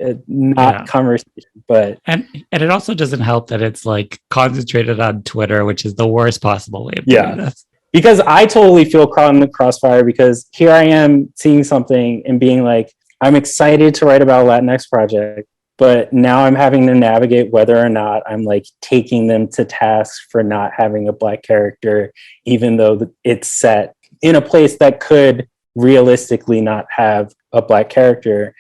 conversation. But and it also doesn't help that it's like concentrated on Twitter, which is the worst possible way of doing this. Because I totally feel caught in the crossfire, because here I am seeing something and being like, I'm excited to write about a Latinx project, but now I'm having to navigate whether or not I'm like taking them to task for not having a Black character, even though it's set in a place that could realistically not have a Black character.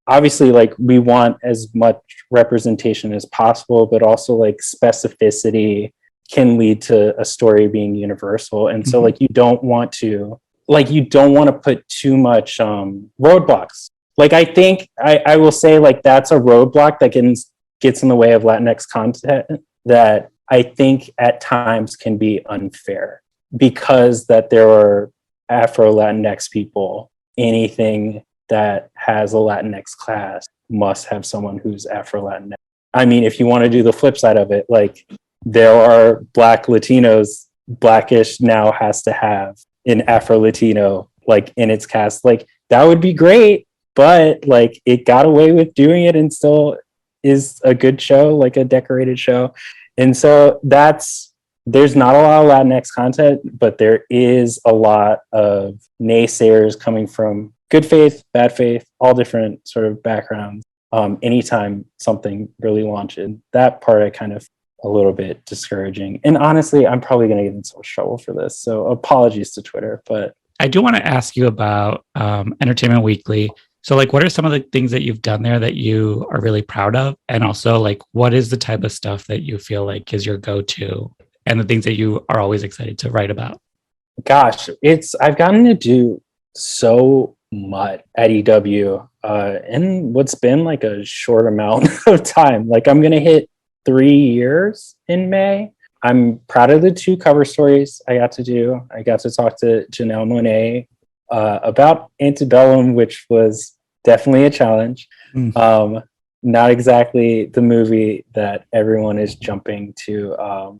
Obviously, like, we want as much representation as possible, but also like specificity can lead to a story being universal. And so like you don't want to put too much roadblocks. Like, I think I will say, like, that's a roadblock that gets in the way of Latinx content that I think at times can be unfair, because that there are Afro Latinx people. Anything that has a Latinx class must have someone who's Afro Latinx. I mean, if you want to do the flip side of it, like, there are Black Latinos. Blackish now has to have an Afro Latino like in its cast. Like, that would be great, but like it got away with doing it and still is a good show, like a decorated show. And so there's not a lot of Latinx content, but there is a lot of naysayers coming from good faith, bad faith, all different sort of backgrounds. Anytime something really launches, that part I kind of a little bit discouraging. And honestly, I'm probably going to get in so much trouble for this. So apologies to Twitter, but I do want to ask you about Entertainment Weekly. So like, what are some of the things that you've done there that you are really proud of? And also like, what is the type of stuff that you feel like is your go-to and the things that you are always excited to write about? Gosh, I've gotten to do so much at EW in what's been like a short amount of time. Like, I'm going to hit 3 years in May. I'm proud of the 2 cover stories I got to do. I got to talk to Janelle Monáe about Antebellum, which was definitely a challenge. Not exactly the movie that everyone is jumping to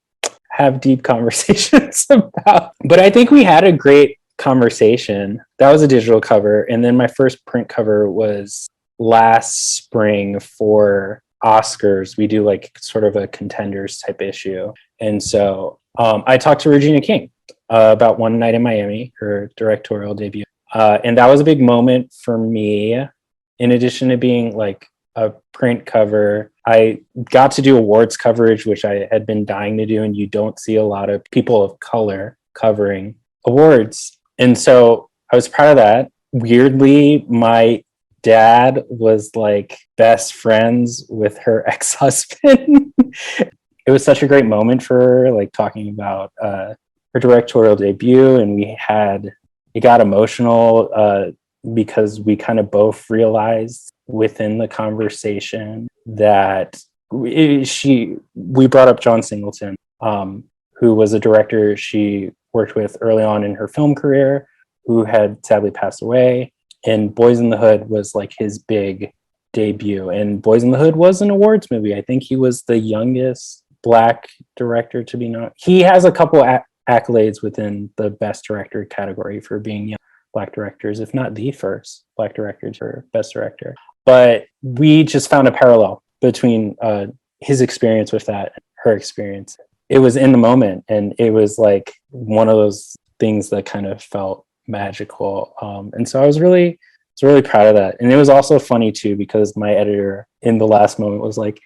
have deep conversations about. But I think we had a great conversation. That was a digital cover. And then my first print cover was last spring for Oscars. We do like sort of a contenders type issue. And so I talked to Regina King about One Night in Miami, her directorial debut. And that was a big moment for me. In addition to being like a print cover, I got to do awards coverage, which I had been dying to do. And you don't see a lot of people of color covering awards. And so I was proud of that. Weirdly, my dad was like best friends with her ex-husband. It was such a great moment for her, like talking about her directorial debut. And it got emotional because we kind of both realized within the conversation that we brought up John Singleton, who was a director she worked with early on in her film career, who had sadly passed away. And Boys in the Hood was like his big debut. And Boys in the Hood was an awards movie. I think he was the youngest Black director to be known. He has a couple accolades within the best director category for being young Black directors, if not the first Black director for best director. But we just found a parallel between his experience with that and her experience. It was in the moment, and it was like one of those things that kind of felt magical. And so I was really proud of that. And it was also funny too, because my editor in the last moment was like,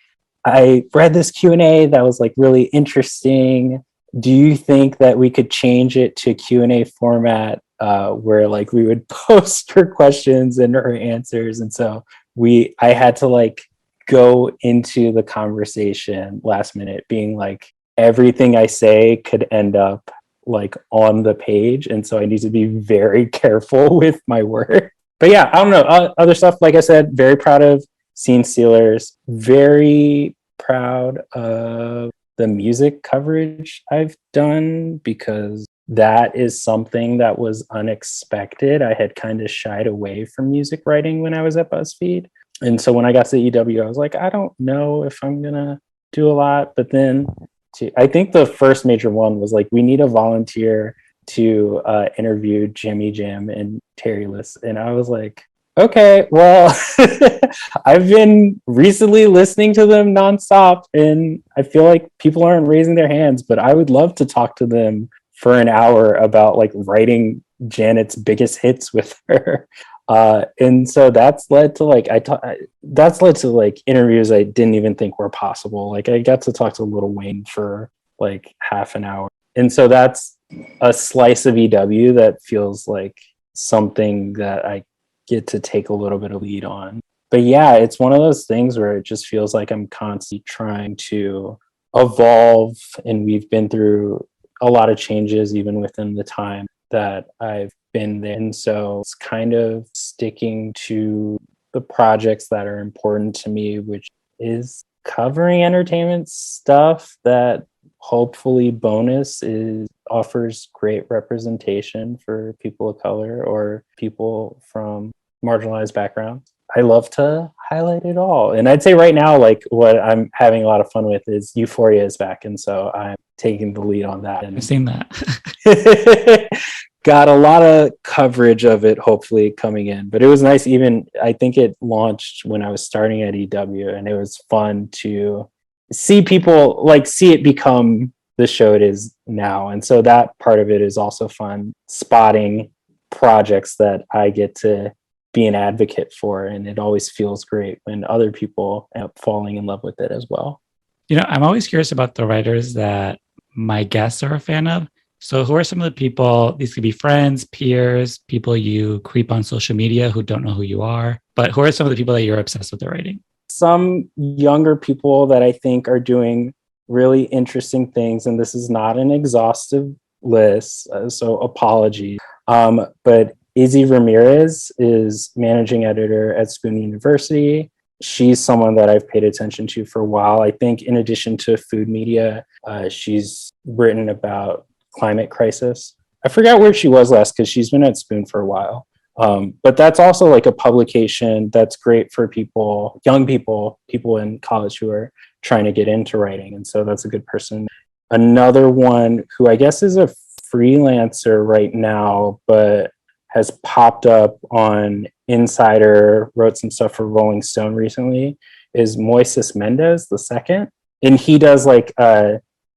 I read this Q&A that was like really interesting. Do you think that we could change it to Q&A format where like we would post her questions and her answers? And so I had to like go into the conversation last minute being like, everything I say could end up like on the page. And so I need to be very careful with my work. But yeah, I don't know. Other stuff, like I said, very proud of Scene Stealers. Very proud of the music coverage I've done, because that is something that was unexpected. I had kind of shied away from music writing when I was at BuzzFeed. And so when I got to EW, I was like, I don't know if I'm going to do a lot. But then I think the first major one was like, we need a volunteer to interview Jimmy Jam and Terry List. And I was like, okay, well, I've been recently listening to them nonstop, and I feel like people aren't raising their hands, but I would love to talk to them for an hour about like writing Janet's biggest hits with her. And so that's led to interviews I didn't even think were possible. Like I got to talk to Lil Wayne for like half an hour. And so that's a slice of EW that feels like something that I get to take a little bit of lead on. But yeah, it's one of those things where it just feels like I'm constantly trying to evolve, and we've been through a lot of changes even within the time that I've been there. And so it's kind of sticking to the projects that are important to me, which is covering entertainment stuff that hopefully offers great representation for people of color or people from marginalized backgrounds. I love to highlight it all. And I'd say right now, like what I'm having a lot of fun with is Euphoria is back. And so I'm taking the lead on that. I've seen that. Got a lot of coverage of it, hopefully coming in, but it was nice. Even I think it launched when I was starting at EW, and it was fun to see people see it become the show it is now. And so that part of it is also fun, spotting projects that I get to be an advocate for. And it always feels great when other people end up falling in love with it as well. I'm always curious about the writers that my guests are a fan of. So who are some of the people, these could be friends, peers, people you creep on social media who don't know who you are, but who are some of the people that you're obsessed with their writing? Some younger people that I think are doing really interesting things, and this is not an exhaustive list, so apologies. But Izzy Ramirez is managing editor at Spoon University. She's someone that I've paid attention to for a while. I think in addition to food media, she's written about climate crisis. I forgot where she was last because she's been at Spoon for a while. But that's also like a publication that's great for people, young people in college who are trying to get into writing. And so that's a good person. Another one who I guess is a freelancer right now, but has popped up on Insider, wrote some stuff for Rolling Stone recently, is Moises Mendez II. And he does like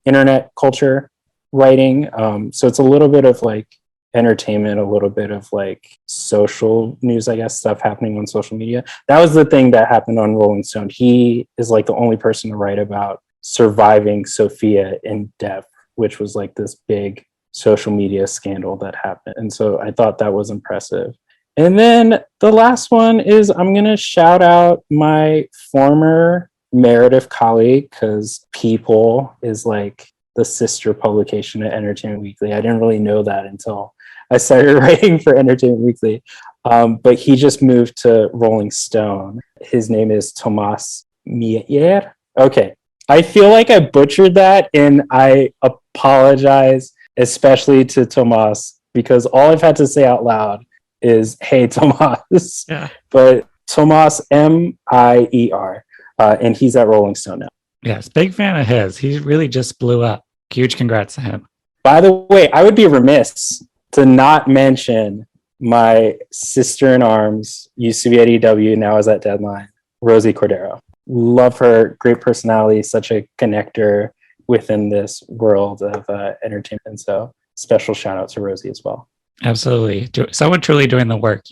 internet culture writing. So it's a little bit of like entertainment, a little bit of like social news, I guess, stuff happening on social media. That was the thing that happened on Rolling Stone. He is like the only person to write about surviving Sophia in depth, which was like this big social media scandal that happened. And so I thought that was impressive. And then the last one is I'm going to shout out my former Meredith colleague, because People is like the sister publication at Entertainment Weekly. I didn't really know that until I started writing for Entertainment Weekly. But he just moved to Rolling Stone. His name is Tomas Mier. Okay. I feel like I butchered that, and I apologize, especially to Tomas, because all I've had to say out loud is, hey, Tomas. Yeah. But Tomas, Mier, and he's at Rolling Stone now. Yes, big fan of his. He really just blew up. Huge congrats to him. By the way, I would be remiss to not mention my sister in arms, used to be at EW, now is at Deadline, Rosie Cordero. Love her, great personality, such a connector within this world of entertainment. So special shout out to Rosie as well. Absolutely. Someone truly doing the work,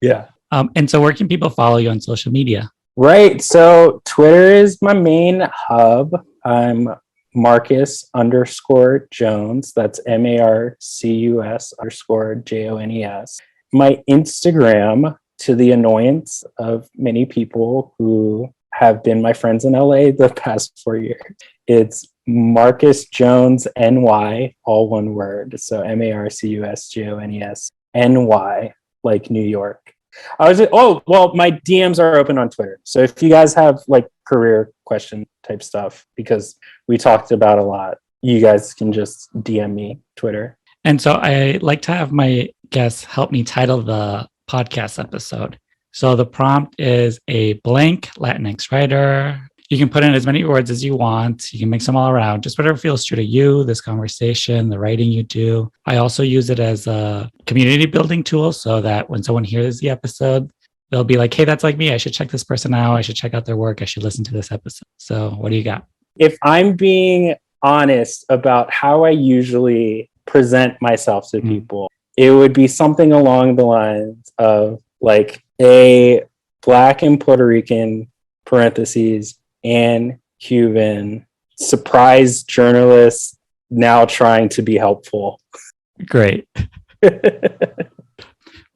Yeah. And so where can people follow you on social media? Right. So Twitter is my main hub. I'm Marcus_Jones. That's MARCUS_JONES. My Instagram, to the annoyance of many people who have been my friends in LA the past 4 years, it's Marcus Jones NY, all one word. So MARCUSJONES NY, like New York. My DMs are open on Twitter. So if you guys have like career question type stuff, because we talked about a lot, you guys can just DM me Twitter. And so I like to have my guests help me title the podcast episode. So the prompt is a blank Latinx writer. You can put in as many words as you want. You can mix them all around, just whatever feels true to you, this conversation, the writing you do. I also use it as a community building tool so that when someone hears the episode, they'll be like, hey, that's like me. I should check this person out. I should check out their work. I should listen to this episode. So what do you got? If I'm being honest about how I usually present myself to people, it would be something along the lines of, like a Black and Puerto Rican parentheses and Cuban surprise journalist now trying to be helpful. Great.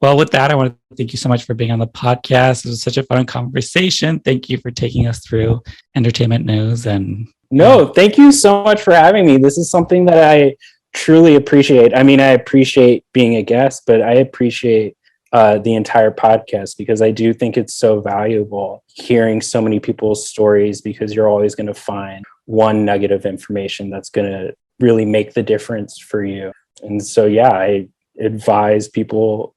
Well, with that, I want to thank you so much for being on the podcast. It was such a fun conversation. Thank you for taking us through entertainment news. And no, thank you so much for having me. This is something that I truly appreciate. I mean, I appreciate being a guest, but I appreciate the entire podcast because I do think it's so valuable hearing so many people's stories, because you're always going to find one nugget of information that's going to really make the difference for you. And so, yeah, I advise people